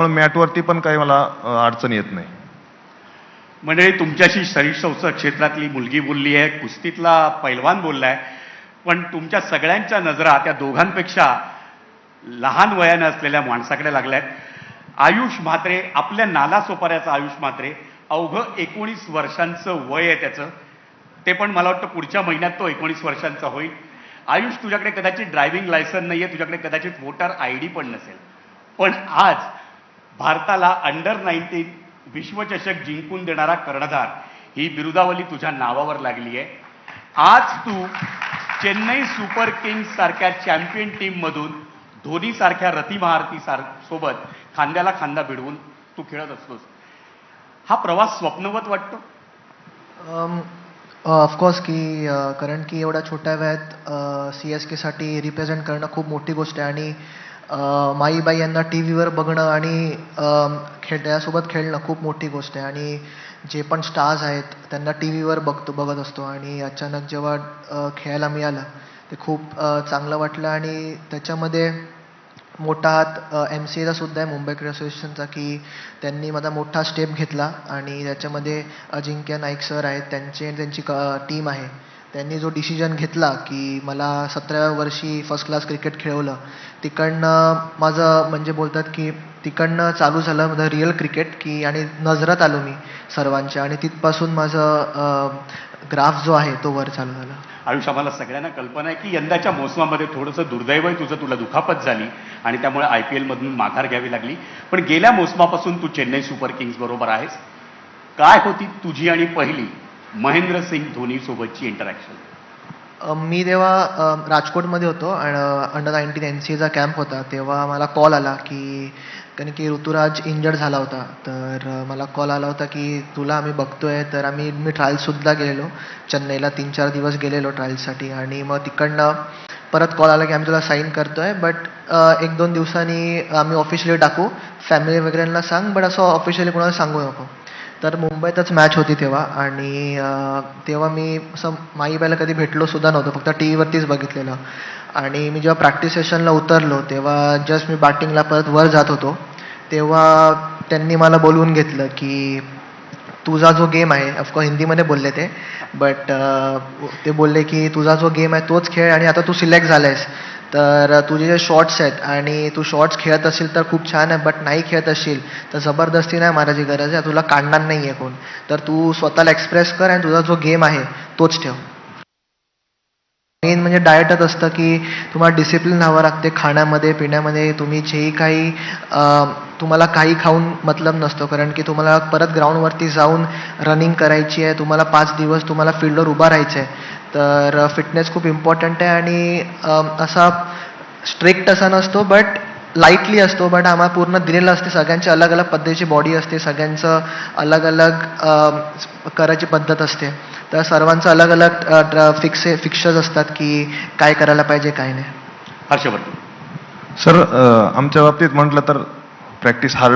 पण मॅटवरती पण काही मला अडचण येत नाही. म्हणजे तुमच्याशी शरीर संस्कार क्षेत्रातली मुलगी बोलली आहे, कुस्तीतला पैलवान बोललाय, पण तुमच्या सगळ्यांच्या नजरा त्या दोघांपेक्षा लहान वयानं असलेल्या माणसाकडे लागल्यात. आयुष म्हात्रे, आपल्या नालासोपाऱ्याचा आयुष म्हात्रे, अवघं 19 वर्षांचं वय आहे त्याचं. ते पण मला वाटतं पुढच्या महिन्यात तो 19 वर्षांचा होईल. आयुष, तुझ्याकडे कदाचित ड्रायव्हिंग लायसन नाही आहे, तुझ्याकडे कदाचित वोटर ID पण नसेल, पण आज भारताला अंडर-19 विश्वचषक जिंकून देणारा कर्णधार ही बिरुदावली तुझ्या नावावर लागली आहे. आज तू चेन्नई सुपर किंग्स सारख्या चॅम्पियन टीममधून धोनी सारख्या रतिमहारथी सोबत खांद्याला खांदा भिडवून तू खेळत असतोस. हा प्रवास स्वप्नवत वाटतो? ऑफकोर्स की कारण की एवढ्या छोट्या वयात CSK साठी रिप्रेझेंट करणं खूप मोठी गोष्ट आहे आणि माईबाई यांना TV वर बघणं आणि त्यासोबत खेळणं खूप मोठी गोष्ट आहे. आणि जे पण स्टार्स आहेत त्यांना TV वर बघत असतो आणि अचानक जेव्हा खेळायला मिळालं ते खूप चांगलं वाटलं. आणि त्याच्यामध्ये मोठा हात MCAचा सुद्धा आहे, मुंबई क्रिकेट असोसिएशनचा, की त्यांनी माझा मोठा स्टेप घेतला आणि त्याच्यामध्ये अजिंक्य नाईक सर आहेत, त्यांची टीम आहे, त्यांनी जो डिसिजन घेतला की मला 17व्या वर्षी फर्स्ट क्लास क्रिकेट खेळवलं. तिकडनं माझं म्हणजे बोलतात की तिकडनं चालू झालं माझं रिअल क्रिकेट की, आणि नजरात आलो मी सर्वांच्या, आणि तिथपासून माझं ग्राफ जो आहे तो वर चालू झाला. आयुष, आम्हाला सगळ्यांना कल्पना आहे की यंदाच्या मोसमामध्ये थोडंसं दुर्दैव आहे तुझं, तुला दुखापत झाली आणि त्यामुळे IPL मधून माघार घ्यावी लागली. पण गेल्या मोसमापासून तू चेन्नई सुपर किंग्स बरोबर आहेस. काय होती तुझी आणि पहिली महेंद्रसिंग धोनी सोबतची इंटरॅक्शन? मी तेव्हा राजकोटमध्ये होतो आणि अंडर-19 NCAचा कॅम्प होता. तेव्हा मला कॉल आला की, कारण की ऋतुराज इंजर्ड झाला होता, तर मला कॉल आला होता की तुला आम्ही बघतोय. तर मी ट्रायल्ससुद्धा गेलेलो चेन्नईला, 3-4 दिवस गेलेलो ट्रायल्ससाठी. आणि मग तिकडनं परत कॉल आला की आम्ही तुला साईन करतोय, बट 1-2 दिवसांनी आम्ही ऑफिशियली टाकू, फॅमिली वगैरेंना सांग, बट असं ऑफिशियली कोणाला सांगू नको. तर मुंबईतच मॅच होती तेव्हा, आणि तेव्हा मी असं माईबाईला कधी भेटलो सुद्धा नव्हतो, फक्त TV वरतीच बघितलेलं. आणि मी जेव्हा प्रॅक्टिस सेशनला उतरलो तेव्हा जस्ट मी बॅटिंगला परत वर जात होतो, तेव्हा त्यांनी मला बोलवून घेतलं की तुझा जो गेम आहे, ऑफकोर्स हिंदीमध्ये बोलले ते, बट ते बोलले की तुझा जो गेम आहे तोच खेळ, आणि आता तू सिलेक्ट झालायस, तर तुझे जे शॉट्स आहेत आणि तू शॉट्स खेळत असेल तर खूप छान आहे, बट नाही खेळत असशील तर जबरदस्ती नाही मारायची गरज आहे, तुला काढणार नाही आहे कोण, तर तू स्वतःला एक्सप्रेस कर आणि तुझा जो गेम आहे तोच ठेव. मेन म्हणजे डाएटच असतं की तुम्हाला डिसिप्लिन राहावं लागते खाण्यामध्ये पिण्यामध्ये. तुम्ही जेही काही तुम्हाला काही खाऊन मतलब नसतो, कारण की तुम्हाला परत ग्राउंडवरती जाऊन रनिंग करायची आहे, तुम्हाला 5 दिवस तुम्हाला फील्डवर उभा राहायचं आहे, तर फिटनेस खूप इम्पॉर्टंट आहे. आणि असा स्ट्रिक्ट असा नसतो, बट लाईटली असतो, बट आम्हाला पूर्ण दिलेलं असते. सगळ्यांची अलग अलग पद्धतीची बॉडी असते, सगळ्यांचं अलग अलग करायची पद्धत असते, तर सर्वांचं अलग अलग फिक्चर्स असतात की काय करायला पाहिजे काय नाही. हर्षवर्धन सर, आमच्या बाबतीत म्हटलं तर प्रॅक्टिस हार्ड